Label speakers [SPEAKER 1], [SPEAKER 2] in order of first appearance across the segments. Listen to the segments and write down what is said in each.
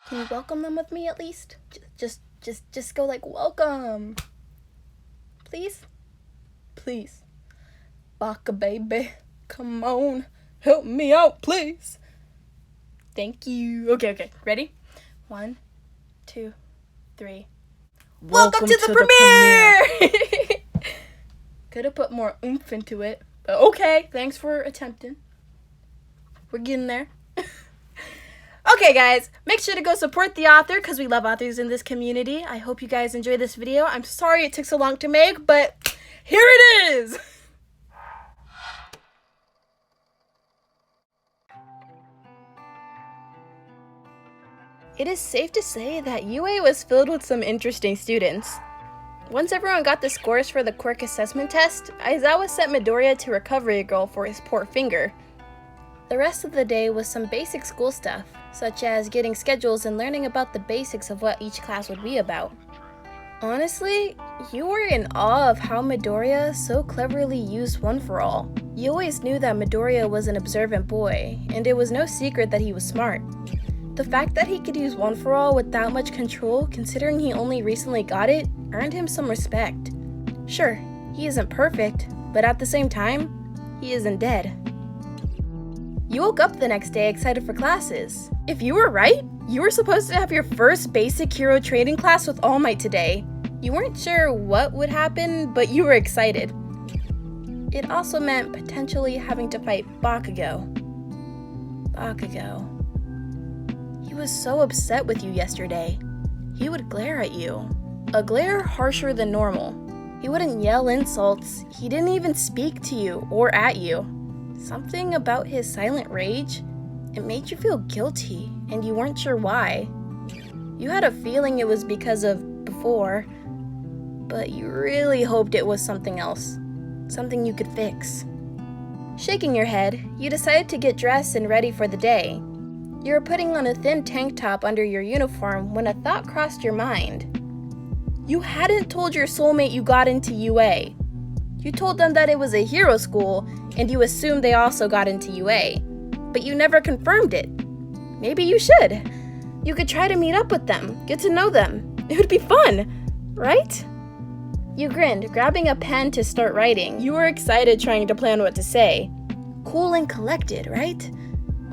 [SPEAKER 1] Can you welcome them with me at least? Just go like, welcome. Please? Please. Baka baby, come on. Help me out, please. Thank you. Okay. Ready? 1, 2, 3. Welcome to the premiere! Could have put more oomph into it. But okay, thanks for attempting. We're getting there. Okay, guys, make sure to go support the author because we love authors in this community. I hope you guys enjoyed this video. I'm sorry it took so long to make, but here it is! It is safe to say that UA was filled with some interesting students. Once everyone got the scores for the quirk assessment test, Aizawa sent Midoriya to Recovery Girl for his poor finger. The rest of the day was some basic school stuff, such as getting schedules and learning about the basics of what each class would be about. Honestly, you were in awe of how Midoriya so cleverly used One For All. You always knew that Midoriya was an observant boy, and it was no secret that he was smart. The fact that he could use One For All with that much control, considering he only recently got it, earned him some respect. Sure, he isn't perfect, but at the same time, he isn't dead. You woke up the next day excited for classes. If you were right, you were supposed to have your first basic hero training class with All Might today. You weren't sure what would happen, but you were excited. It also meant potentially having to fight Bakugo. He was so upset with you yesterday. He would glare at you. A glare harsher than normal. He wouldn't yell insults. He didn't even speak to you or at you. Something about his silent rage, it made you feel guilty, and you weren't sure why. You had a feeling it was because of before, but you really hoped it was something else, something you could fix. Shaking your head, you decided to get dressed and ready for the day. You were putting on a thin tank top under your uniform when a thought crossed your mind. You hadn't told your soulmate you got into UA. You told them that it was a hero school, and you assumed they also got into UA. But you never confirmed it. Maybe you should. You could try to meet up with them, get to know them. It would be fun, right? You grinned, grabbing a pen to start writing. You were excited trying to plan what to say. Cool and collected, right?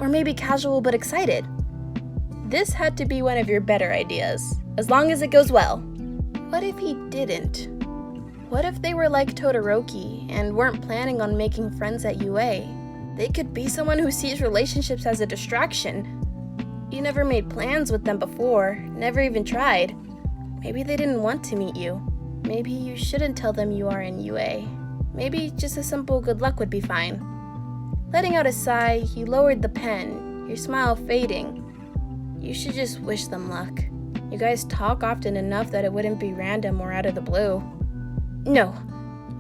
[SPEAKER 1] Or maybe casual but excited. This had to be one of your better ideas, as long as it goes well. What if he didn't? What if they were like Todoroki and weren't planning on making friends at UA? They could be someone who sees relationships as a distraction. You never made plans with them before, never even tried. Maybe they didn't want to meet you. Maybe you shouldn't tell them you are in UA. Maybe just a simple good luck would be fine. Letting out a sigh, you lowered the pen, your smile fading. You should just wish them luck. You guys talk often enough that it wouldn't be random or out of the blue. No,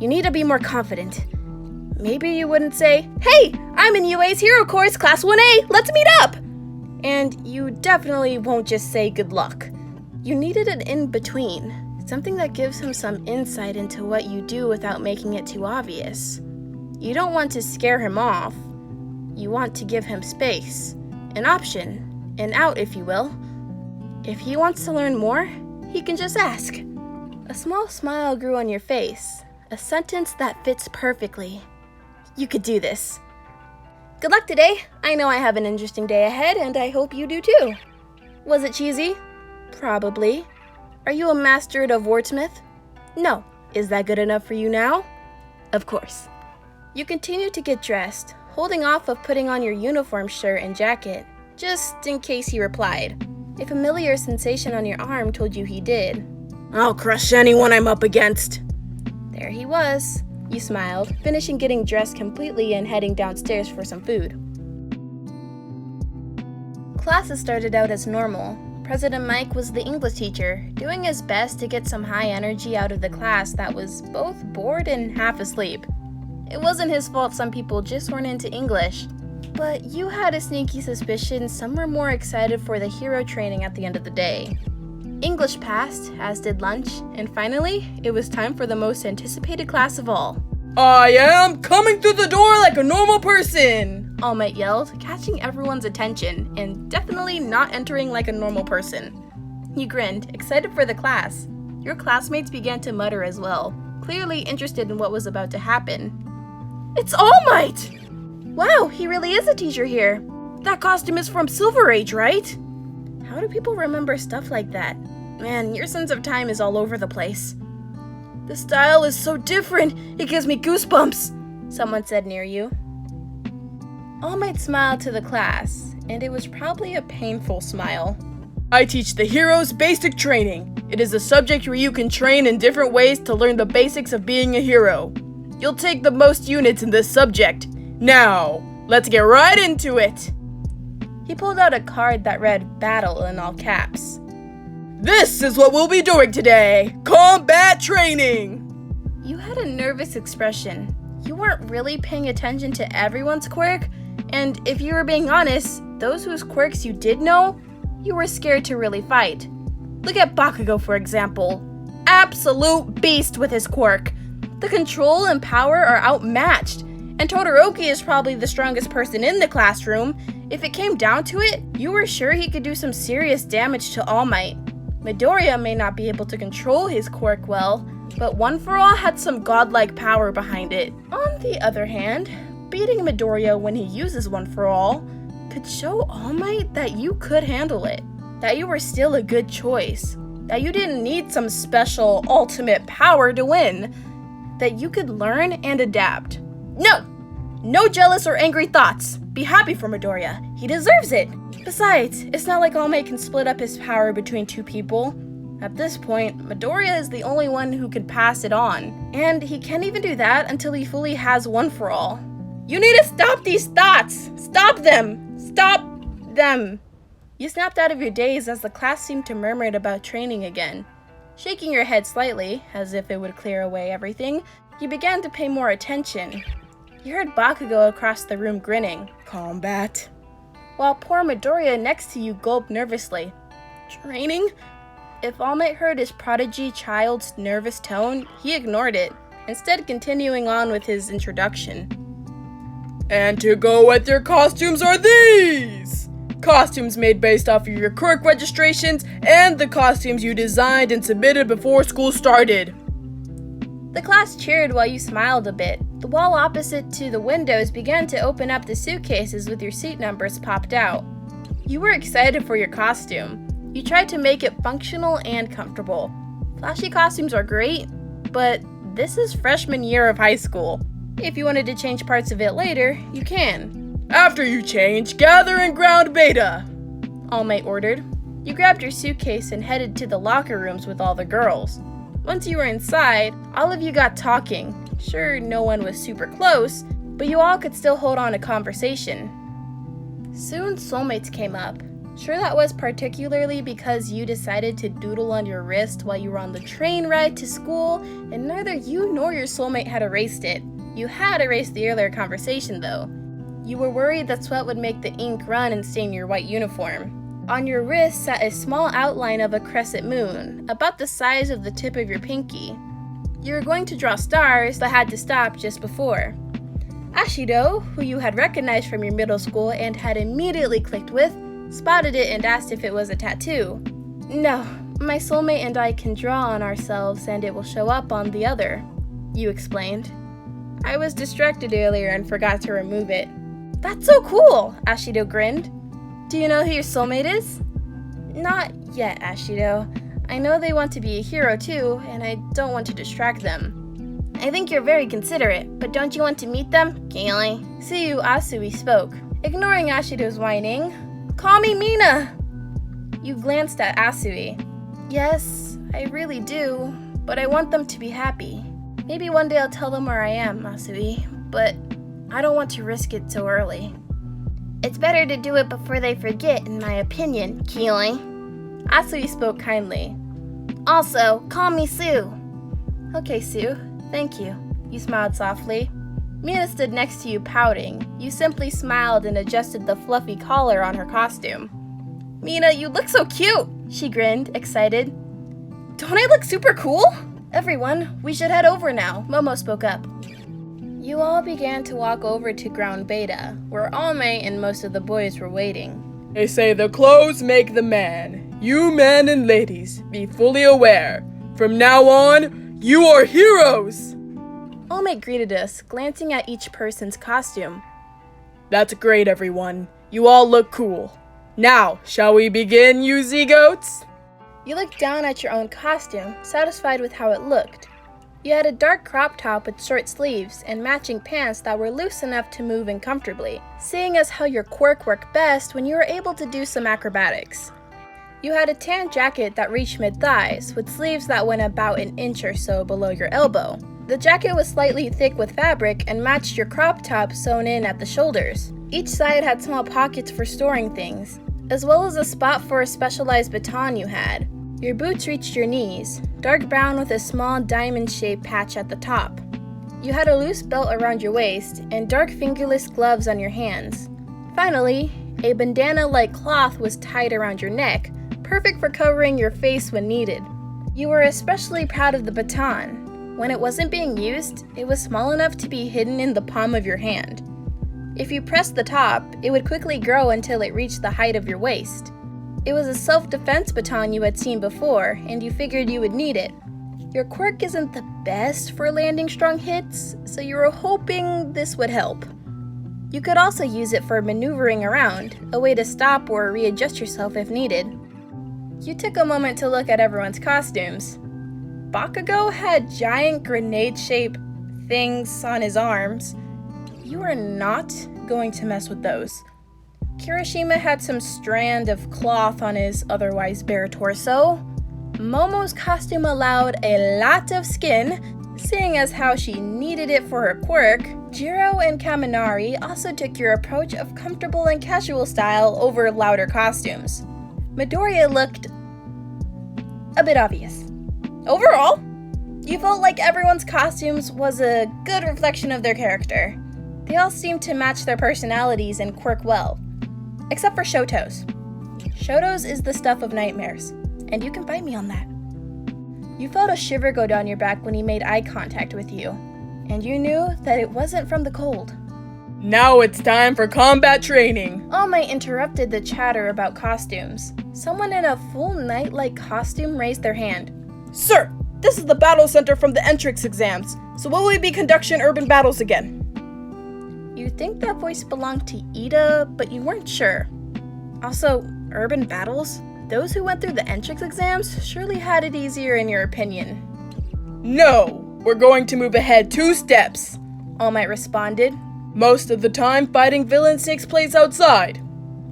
[SPEAKER 1] you need to be more confident. Maybe you wouldn't say, "Hey, I'm in UA's Hero Course, Class 1A, let's meet up!" And you definitely won't just say good luck. You needed an in-between, something that gives him some insight into what you do without making it too obvious. You don't want to scare him off. You want to give him space, an option, an out if you will. If he wants to learn more, he can just ask. A small smile grew on your face, a sentence that fits perfectly. You could do this. Good luck today. I know I have an interesting day ahead, and I hope you do too. Was it cheesy? Probably. Are you a master of wordsmith? No. Is that good enough for you now? Of course. You continue to get dressed, holding off of putting on your uniform shirt and jacket, just in case he replied. A familiar sensation on your arm told you he did. I'll crush anyone I'm up against. There he was. You smiled, finishing getting dressed completely and heading downstairs for some food. Classes started out as normal. President Mike was the English teacher, doing his best to get some high energy out of the class that was both bored and half asleep. It wasn't his fault some people just weren't into English, but you had a sneaky suspicion some were more excited for the hero training at the end of the day. English passed, as did lunch, and finally, it was time for the most anticipated class of all. I am coming through the door like a normal person! All Might yelled, catching everyone's attention and definitely not entering like a normal person. He grinned, excited for the class. Your classmates began to mutter as well, clearly interested in what was about to happen. It's All Might! Wow, he really is a teacher here. That costume is from Silver Age, right? How do people remember stuff like that? Man, your sense of time is all over the place. The style is so different, it gives me goosebumps, someone said near you. All Might smiled to the class, and it was probably a painful smile. I teach the Heroes Basic Training. It is a subject where you can train in different ways to learn the basics of being a hero. You'll take the most units in this subject. Now, let's get right into it. He pulled out a card that read Battle in all caps. This is what we'll be doing today! Combat training! You had a nervous expression. You weren't really paying attention to everyone's quirk, and if you were being honest, those whose quirks you did know, you were scared to really fight. Look at Bakugo, for example. Absolute beast with his quirk. The control and power are outmatched, and Todoroki is probably the strongest person in the classroom. If it came down to it, you were sure he could do some serious damage to All Might. Midoriya may not be able to control his quirk well, but One For All had some godlike power behind it. On the other hand, beating Midoriya when he uses One For All could show All Might that you could handle it, that you were still a good choice, that you didn't need some special ultimate power to win, that you could learn and adapt. No jealous or angry thoughts. Be happy for Midoriya. He deserves it. Besides, it's not like All Might can split up his power between two people. At this point, Midoriya is the only one who could pass it on, and he can't even do that until he fully has One For All. You need to stop these thoughts! Stop them! Stop them! You snapped out of your daze as the class seemed to murmur about training again. Shaking your head slightly, as if it would clear away everything, you began to pay more attention. You heard Bakugo across the room grinning. Combat. While poor Midoriya next to you gulped nervously. Training? If All Might heard his prodigy child's nervous tone, he ignored it, instead continuing on with his introduction. And to go with your costumes are these! Costumes made based off of your quirk registrations and the costumes you designed and submitted before school started. The class cheered while you smiled a bit. The wall opposite to the windows began to open up the suitcases with your seat numbers popped out. You were excited for your costume. You tried to make it functional and comfortable. Flashy costumes are great, but this is freshman year of high school. If you wanted to change parts of it later, you can. After you change, gather in ground beta, All Might ordered. You grabbed your suitcase and headed to the locker rooms with all the girls. Once you were inside, all of you got talking. Sure, no one was super close, but you all could still hold on a conversation. Soon soulmates came up. Sure, that was particularly because you decided to doodle on your wrist while you were on the train ride to school, and neither you nor your soulmate had erased it. You had erased the earlier conversation, though. You were worried that sweat would make the ink run and stain your white uniform. On your wrist sat a small outline of a crescent moon, about the size of the tip of your pinky. You were going to draw stars, but had to stop just before. Ashido, who you had recognized from your middle school and had immediately clicked with, spotted it and asked if it was a tattoo. No, my soulmate and I can draw on ourselves and it will show up on the other, you explained. I was distracted earlier and forgot to remove it. That's so cool, Ashido grinned. Do you know who your soulmate is? Not yet, Ashido. I know they want to be a hero too, and I don't want to distract them. I think you're very considerate, but don't you want to meet them? Kaylee. Tsuyu Asui spoke, ignoring Ashido's whining. Call me Mina! You glanced at Asui. Yes, I really do, but I want them to be happy. Maybe one day I'll tell them where I am, Asui, but I don't want to risk it so early. It's better to do it before they forget, in my opinion, Keely. Asui spoke kindly. Also, call me Sue. Okay, Sue. Thank you. You smiled softly. Mina stood next to you pouting. You simply smiled and adjusted the fluffy collar on her costume. Mina, you look so cute! She grinned, excited. Don't I look super cool? Everyone, we should head over now, Momo spoke up. You all began to walk over to Ground Beta, where All Might and most of the boys were waiting.
[SPEAKER 2] They say the clothes make the man. You men and ladies, be fully aware. From now on, you are heroes!
[SPEAKER 1] All Might greeted us, glancing at each person's costume.
[SPEAKER 2] That's great, everyone. You all look cool. Now, shall we begin, you Z-Goats?
[SPEAKER 1] You looked down at your own costume, satisfied with how it looked. You had a dark crop top with short sleeves and matching pants that were loose enough to move in comfortably, seeing as how your quirk worked best when you were able to do some acrobatics. You had a tan jacket that reached mid-thighs, with sleeves that went about an inch or so below your elbow. The jacket was slightly thick with fabric and matched your crop top sewn in at the shoulders. Each side had small pockets for storing things, as well as a spot for a specialized baton you had. Your boots reached your knees, dark brown with a small diamond-shaped patch at the top. You had a loose belt around your waist and dark fingerless gloves on your hands. Finally, a bandana-like cloth was tied around your neck, perfect for covering your face when needed. You were especially proud of the baton. When it wasn't being used, it was small enough to be hidden in the palm of your hand. If you pressed the top, it would quickly grow until it reached the height of your waist. It was a self-defense baton you had seen before, and you figured you would need it. Your quirk isn't the best for landing strong hits, so you were hoping this would help. You could also use it for maneuvering around, a way to stop or readjust yourself if needed. You took a moment to look at everyone's costumes. Bakugo had giant grenade-shaped things on his arms. You are not going to mess with those. Kirishima had some strand of cloth on his otherwise bare torso. Momo's costume allowed a lot of skin, seeing as how she needed it for her quirk. Jiro and Kaminari also took your approach of comfortable and casual style over louder costumes. Midoriya looked a bit obvious. Overall, you felt like everyone's costumes was a good reflection of their character. They all seemed to match their personalities and quirk well. Except for Shoto's. Shoto's is the stuff of nightmares, and you can fight me on that. You felt a shiver go down your back when he made eye contact with you, and you knew that it wasn't from the cold.
[SPEAKER 2] Now it's time for combat training.
[SPEAKER 1] All Might interrupted the chatter about costumes. Someone in a full knight-like costume raised their hand.
[SPEAKER 2] Sir, this is the battle center from the entrance exams, so will we be conducting urban battles again?
[SPEAKER 1] You think that voice belonged to Ida, but you weren't sure. Also, urban battles? Those who went through the entrance exams surely had it easier in your opinion.
[SPEAKER 2] No, we're going to move ahead 2 steps,
[SPEAKER 1] All Might responded.
[SPEAKER 2] Most of the time, fighting villains takes place outside.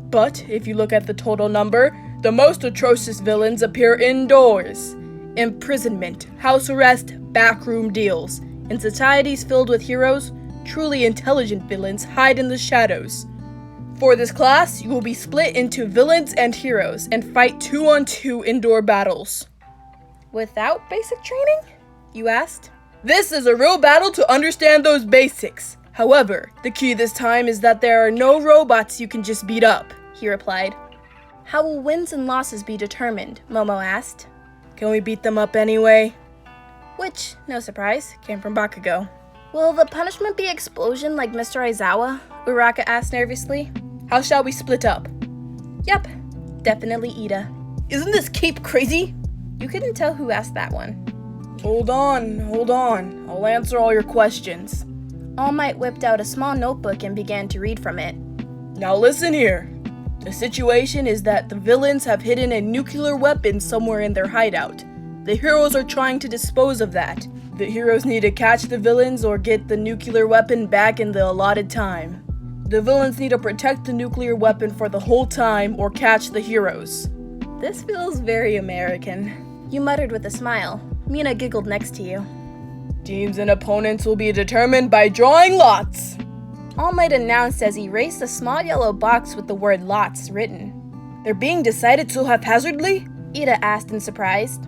[SPEAKER 2] But if you look at the total number, the most atrocious villains appear indoors. Imprisonment, house arrest, backroom deals. In societies filled with heroes, truly intelligent villains hide in the shadows. For this class, you will be split into villains and heroes and fight 2-on-2 indoor battles.
[SPEAKER 1] Without basic training? You asked.
[SPEAKER 2] This is a real battle to understand those basics. However, the key this time is that there are no robots you can just beat up,
[SPEAKER 1] he replied. How will wins and losses be determined? Momo asked.
[SPEAKER 2] Can we beat them up anyway?
[SPEAKER 1] Which, no surprise, came from Bakugo. Will the punishment be explosion like Mr. Aizawa? Uraka asked nervously.
[SPEAKER 2] How shall we split up?
[SPEAKER 1] Yep, definitely Ida.
[SPEAKER 2] Isn't this cape crazy?
[SPEAKER 1] You couldn't tell who asked that one.
[SPEAKER 2] Hold on. I'll answer all your questions.
[SPEAKER 1] All Might whipped out a small notebook and began to read from it.
[SPEAKER 2] Now listen here. The situation is that the villains have hidden a nuclear weapon somewhere in their hideout. The heroes are trying to dispose of that. The heroes need to catch the villains or get the nuclear weapon back in the allotted time. The villains need to protect the nuclear weapon for the whole time or catch the heroes.
[SPEAKER 1] This feels very American, you muttered with a smile. Mina giggled next to you.
[SPEAKER 2] Teams and opponents will be determined by drawing lots.
[SPEAKER 1] All Might announced as he raised a small yellow box with the word lots written.
[SPEAKER 2] They're being decided so haphazardly?
[SPEAKER 1] Ida asked in surprise.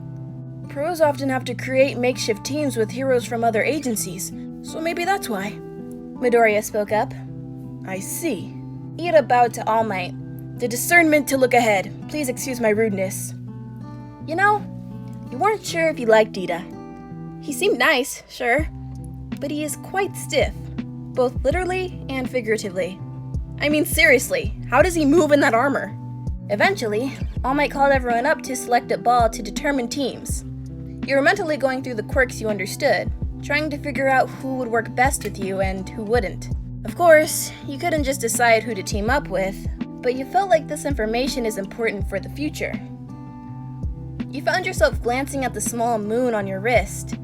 [SPEAKER 2] Pros often have to create makeshift teams with heroes from other agencies, so maybe that's why.
[SPEAKER 1] Midoriya spoke up.
[SPEAKER 2] I see.
[SPEAKER 1] Ida bowed to All Might.
[SPEAKER 2] The discernment to look ahead. Please excuse my rudeness.
[SPEAKER 1] You know, you weren't sure if you liked Ida. He seemed nice, sure, but he is quite stiff, both literally and figuratively. I mean, seriously, how does he move in that armor? Eventually, All Might called everyone up to select a ball to determine teams. You were mentally going through the quirks you understood, trying to figure out who would work best with you and who wouldn't. Of course, you couldn't just decide who to team up with, but you felt like this information is important for the future. You found yourself glancing at the small moon on your wrist.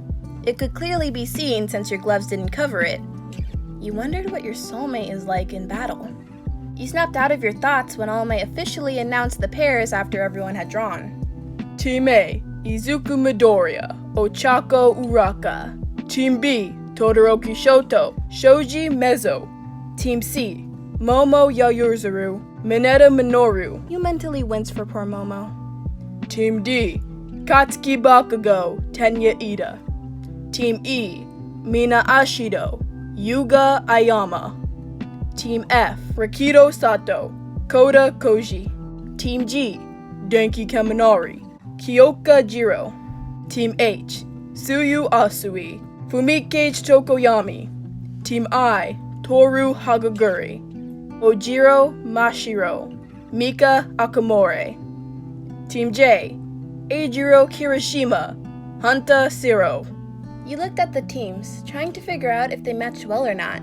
[SPEAKER 1] It could clearly be seen since your gloves didn't cover it. You wondered what your soulmate is like in battle. You snapped out of your thoughts when All Might officially announced the pairs after everyone had drawn.
[SPEAKER 2] Team A, Izuku Midoriya, Ochako Uraka. Team B, Todoroki Shoto, Shoji Mezzo. Team C, Momo Yayuzuru, Mineta Minoru.
[SPEAKER 1] You mentally winced for poor Momo.
[SPEAKER 2] Team D, Katsuki Bakugo, Tenya Ida. Team E, Mina Ashido, Yuga Ayama. Team F, Rakido Sato, Kota Koji. Team G, Denki Kaminari, Kyoka Jiro. Team H, Tsuyu Asui, Fumike Tokoyami. Team I, Toru Hagaguri, Ojiro Mashiro, Mika Akamore. Team J, Eijiro Kirishima, Hanta Siro.
[SPEAKER 1] You looked at the teams, trying to figure out if they matched well or not.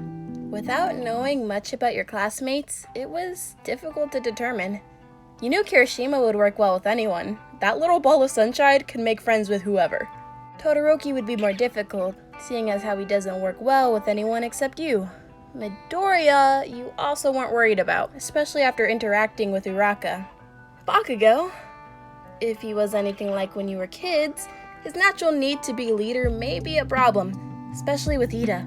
[SPEAKER 1] Without knowing much about your classmates, it was difficult to determine. You knew Kirishima would work well with anyone. That little ball of sunshine could make friends with whoever. Todoroki would be more difficult, seeing as how he doesn't work well with anyone except you. Midoriya, you also weren't worried about, especially after interacting with Uraka. Bakugo, if he was anything like when you were kids, his natural need to be leader may be a problem, especially with Ida.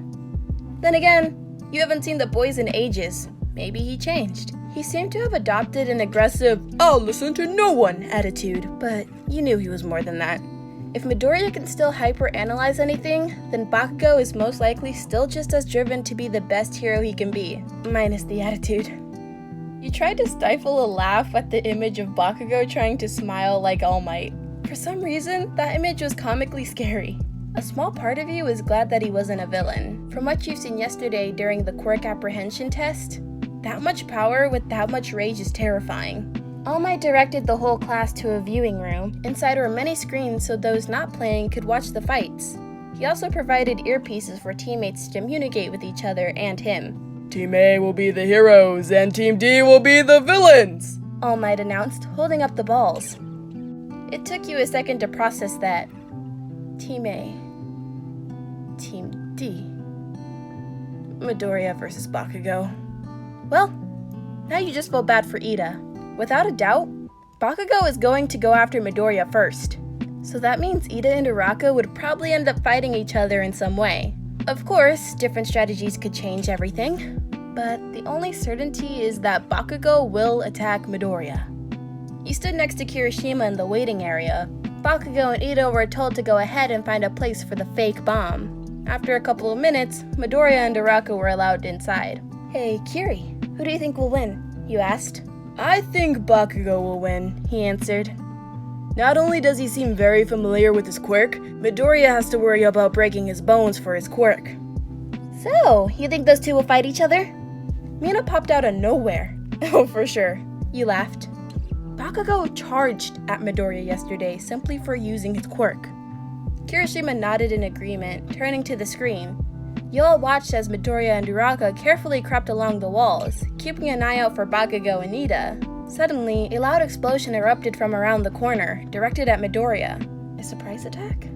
[SPEAKER 1] Then again, you haven't seen the boys in ages. Maybe he changed. He seemed to have adopted an aggressive, "I'll listen to no one" attitude, but you knew he was more than that. If Midoriya can still hyper-analyze anything, then Bakugo is most likely still just as driven to be the best hero he can be, minus the attitude. You tried to stifle a laugh at the image of Bakugo trying to smile like All Might. For some reason, that image was comically scary. A small part of you is glad that he wasn't a villain. From what you've seen yesterday during the quirk apprehension test, that much power with that much rage is terrifying. All Might directed the whole class to a viewing room. Inside were many screens so those not playing could watch the fights. He also provided earpieces for teammates to communicate with each other and him.
[SPEAKER 2] Team A will be the heroes and Team D will be the villains,
[SPEAKER 1] All Might announced, holding up the balls. It took you a second to process that. Team A. Team D. Midoriya versus Bakugo. Well, now you just feel bad for Ida. Without a doubt, Bakugo is going to go after Midoriya first. So that means Ida and Uraka would probably end up fighting each other in some way. Of course, different strategies could change everything, but the only certainty is that Bakugo will attack Midoriya. You stood next to Kirishima in the waiting area. Bakugo and Ida were told to go ahead and find a place for the fake bomb. After a couple of minutes, Midoriya and Uraka were allowed inside. "Hey, Kiri, who do you think will win?" you asked.
[SPEAKER 2] I think Bakugo will win, he answered. Not only does he seem very familiar with his quirk, Midoriya has to worry about breaking his bones for his quirk.
[SPEAKER 1] So, you think those two will fight each other? Mina popped out of nowhere. Oh, for sure. You laughed. Bakugo charged at Midoriya yesterday simply for using his quirk. Kirishima nodded in agreement, turning to the screen. You all watched as Midoriya and Uraka carefully crept along the walls, keeping an eye out for Bakugo and Ida. Suddenly, a loud explosion erupted from around the corner, directed at Midoriya. A surprise attack?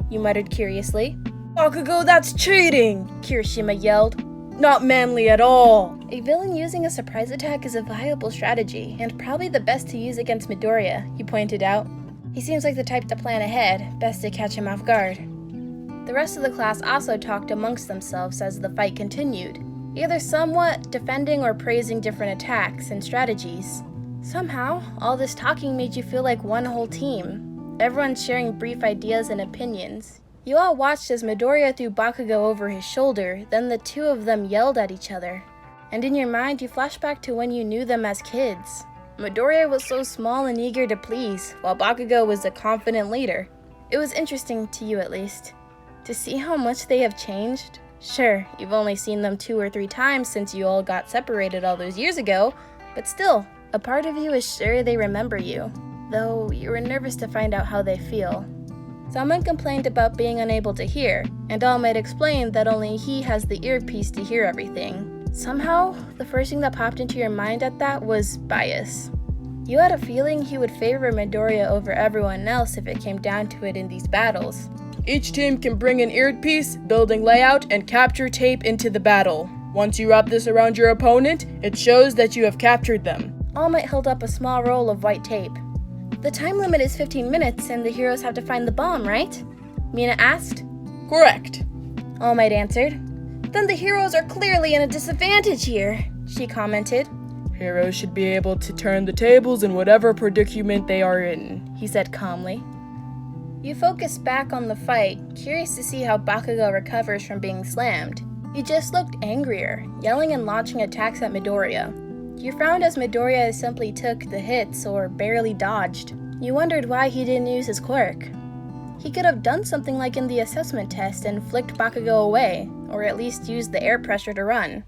[SPEAKER 1] You muttered curiously.
[SPEAKER 2] Bakugo, that's cheating!
[SPEAKER 1] Kirishima yelled.
[SPEAKER 2] Not manly at all!
[SPEAKER 1] A villain using a surprise attack is a viable strategy, and probably the best to use against Midoriya, he pointed out. He seems like the type to plan ahead, best to catch him off guard. The rest of the class also talked amongst themselves as the fight continued, either somewhat defending or praising different attacks and strategies. Somehow, all this talking made you feel like one whole team, everyone sharing brief ideas and opinions. You all watched as Midoriya threw Bakugo over his shoulder, then the two of them yelled at each other. And in your mind, you flash back to when you knew them as kids. Midoriya was so small and eager to please, while Bakugo was a confident leader. It was interesting, to you at least, to see how much they have changed, Sure, you've only seen them 2 or 3 times since you all got separated all those years ago, but still, a part of you is sure they remember you, though you were nervous to find out how they feel. Someone complained about being unable to hear, and All Might explained that only he has the earpiece to hear everything. Somehow, the first thing that popped into your mind at that was bias. You had a feeling he would favor Midoriya over everyone else if it came down to it in these battles.
[SPEAKER 2] Each team can bring an earpiece, building layout, and capture tape into the battle. Once you wrap this around your opponent, it shows that you have captured them.
[SPEAKER 1] All Might held up a small roll of white tape. The time limit is 15 minutes and the heroes have to find the bomb, right? Mina asked.
[SPEAKER 2] Correct.
[SPEAKER 1] All Might answered. Then the heroes are clearly in a disadvantage here, she commented.
[SPEAKER 2] Heroes should be able to turn the tables in whatever predicament they are in, he said calmly.
[SPEAKER 1] You focus back on the fight, curious to see how Bakugo recovers from being slammed. He just looked angrier, yelling and launching attacks at Midoriya. You frowned as Midoriya simply took the hits or barely dodged. You wondered why he didn't use his quirk. He could have done something like in the assessment test and flicked Bakugo away, or at least used the air pressure to run.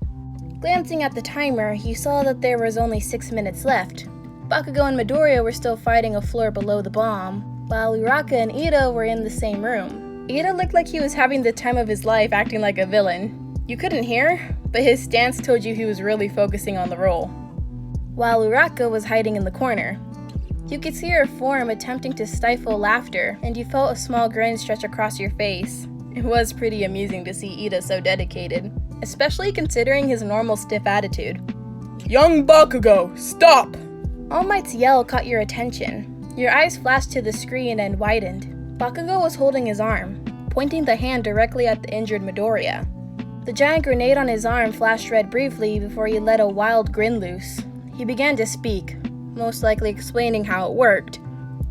[SPEAKER 1] Glancing at the timer, you saw that there was only 6 minutes left. Bakugo and Midoriya were still fighting a floor below the bomb, while Uraka and Ida were in the same room. Ida looked like he was having the time of his life acting like a villain. You couldn't hear, but his stance told you he was really focusing on the role. While Uraka was hiding in the corner. You could see her form attempting to stifle laughter, and you felt a small grin stretch across your face. It was pretty amusing to see Ida so dedicated, especially considering his normal stiff attitude.
[SPEAKER 2] Young Bakugo, stop!
[SPEAKER 1] All Might's yell caught your attention. Your eyes flashed to the screen and widened. Bakugo was holding his arm, pointing the hand directly at the injured Midoriya. The giant grenade on his arm flashed red briefly before he let a wild grin loose. He began to speak, most likely explaining how it worked.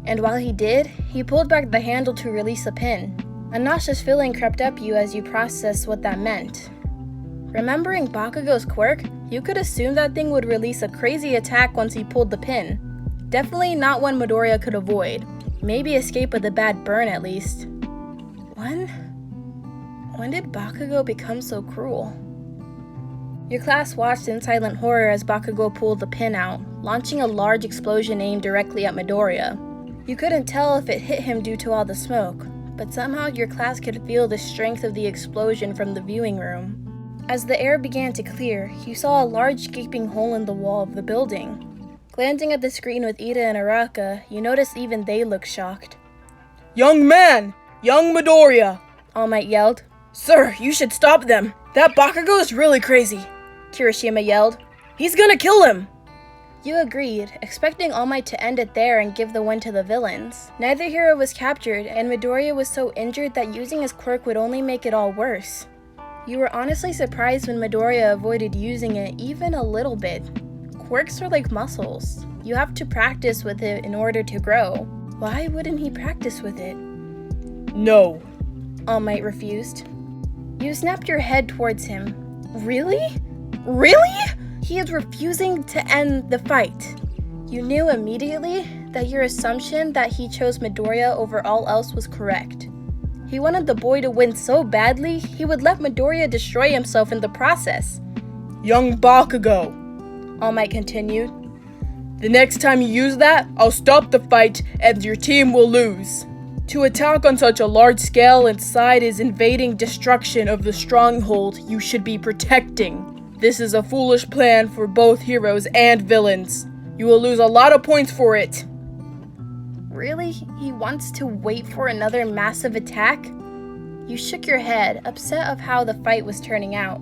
[SPEAKER 1] And while he did, he pulled back the handle to release a pin. A nauseous feeling crept up you as you processed what that meant. Remembering Bakugo's quirk, you could assume that thing would release a crazy attack once he pulled the pin. Definitely not one Midoriya could avoid. Maybe escape with a bad burn at least. When did Bakugo become so cruel? Your class watched in silent horror as Bakugo pulled the pin out, launching a large explosion aimed directly at Midoriya. You couldn't tell if it hit him due to all the smoke, but somehow your class could feel the strength of the explosion from the viewing room. As the air began to clear, you saw a large gaping hole in the wall of the building. Glancing at the screen with Ida and Araka, you noticed even they looked shocked.
[SPEAKER 2] Young man! Young Midoriya!
[SPEAKER 1] All Might yelled.
[SPEAKER 2] Sir, you should stop them! That Bakugo is really crazy!
[SPEAKER 1] Kirishima yelled.
[SPEAKER 2] He's gonna kill him!
[SPEAKER 1] You agreed, expecting All Might to end it there and give the win to the villains. Neither hero was captured, and Midoriya was so injured that using his quirk would only make it all worse. You were honestly surprised when Midoriya avoided using it even a little bit. Quirks are like muscles. You have to practice with it in order to grow. Why wouldn't he practice with it?
[SPEAKER 2] No.
[SPEAKER 1] All Might refused. You snapped your head towards him. Really? Really? He is refusing to end the fight. You knew immediately that your assumption that he chose Midoriya over all else was correct. He wanted the boy to win so badly, he would let Midoriya destroy himself in the process.
[SPEAKER 2] Young Bakugo,
[SPEAKER 1] All Might continued.
[SPEAKER 2] The next time you use that, I'll stop the fight and your team will lose. To attack on such a large scale inside is invading destruction of the stronghold you should be protecting. This is a foolish plan for both heroes and villains. You will lose a lot of points for it.
[SPEAKER 1] Really? He wants to wait for another massive attack? You shook your head, upset of how the fight was turning out.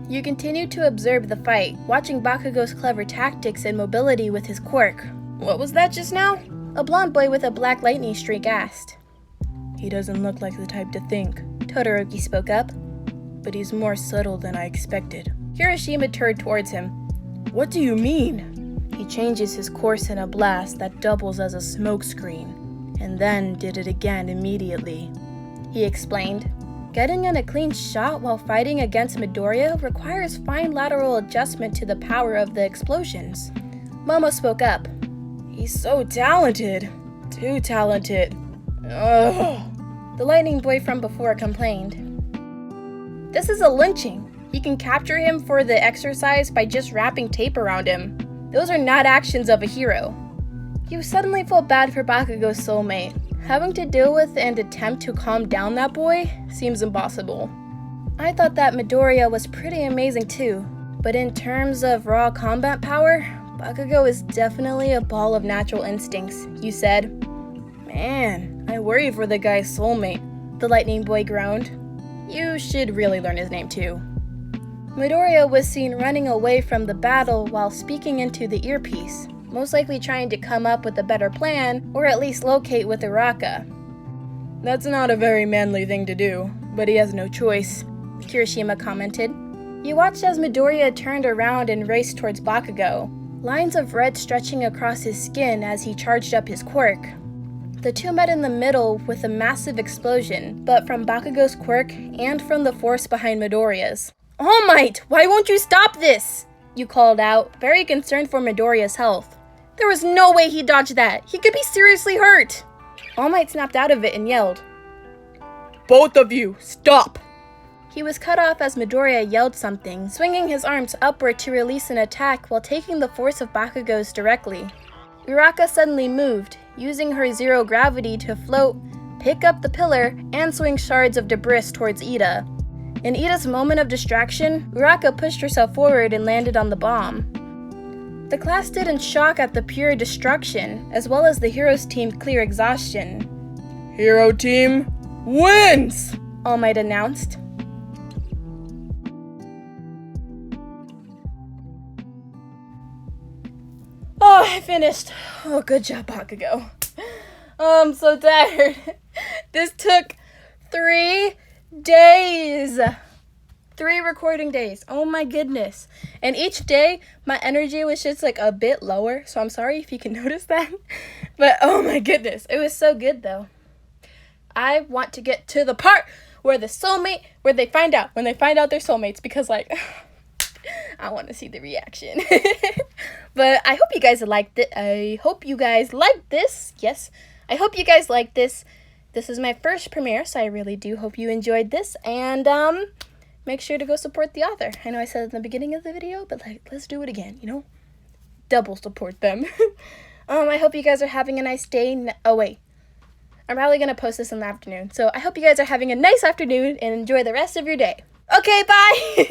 [SPEAKER 1] You continued to observe the fight, watching Bakugo's clever tactics and mobility with his quirk. What was that just now? A blonde boy with a black lightning streak asked.
[SPEAKER 2] He doesn't look like the type to think,
[SPEAKER 1] Todoroki spoke up.
[SPEAKER 2] but he's more subtle than I expected.
[SPEAKER 1] Kirishima turned towards him.
[SPEAKER 2] What do you mean?
[SPEAKER 1] He changes his course in a blast that doubles as a smokescreen, and then did it again immediately. He explained. Getting in a clean shot while fighting against Midoriya requires fine lateral adjustment to the power of the explosions. Momo spoke up.
[SPEAKER 2] He's so talented. Too talented. Ugh.
[SPEAKER 1] The lightning boy from before complained. This is a lynching. You can capture him for the exercise by just wrapping tape around him. Those are not actions of a hero. You suddenly felt bad for Bakugo's soulmate. Having to deal with and attempt to calm down that boy seems impossible. I thought that Midoriya was pretty amazing too, but in terms of raw combat power, Bakugo is definitely a ball of natural instincts, you said. Man, I worry for the guy's soulmate, the lightning boy groaned. You should really learn his name too. Midoriya was seen running away from the battle while speaking into the earpiece, most likely trying to come up with a better plan or at least locate with Uraka.
[SPEAKER 2] That's not a very manly thing to do, but he has no choice,
[SPEAKER 1] Kirishima commented. You watched as Midoriya turned around and raced towards Bakugo, lines of red stretching across his skin as he charged up his quirk. The two met in the middle with a massive explosion, but from Bakugo's quirk and from the force behind Midoriya's. All Might, why won't you stop this? You called out, very concerned for Midoriya's health. There was no way he dodged that. He could be seriously hurt. All Might snapped out of it and yelled,
[SPEAKER 2] Both of you, stop!
[SPEAKER 1] He was cut off as Midoriya yelled something, swinging his arms upward to release an attack while taking the force of Bakugo's directly. Uraka suddenly moved, using her zero gravity to float, pick up the pillar, and swing shards of debris towards Ida. In Ida's moment of distraction, Uraka pushed herself forward and landed on the bomb. The class stood in shock at the pure destruction, as well as the Heroes team clear exhaustion.
[SPEAKER 2] Hero team wins!
[SPEAKER 1] All Might announced. Oh, I finished. Oh, good job, Bakugo. Oh, I'm so tired. This took 3 days. 3 recording days. Oh my goodness. And each day, my energy was just like a bit lower, so I'm sorry if you can notice that. But oh my goodness, it was so good though. I want to get to the part where the soulmate, when they find out they're soulmates, because like, I want to see the reaction. But I hope you guys liked it. I hope you guys liked this. Yes, I hope you guys liked this. This is my first premiere, so I really do hope you enjoyed this. And make sure to go support the author. I know I said it in the beginning of the video, but like, let's do it again, you know? Double support them. I hope you guys are having a nice day. Oh wait, I'm probably gonna post this in the afternoon. So I hope you guys are having a nice afternoon and enjoy the rest of your day. Okay, bye!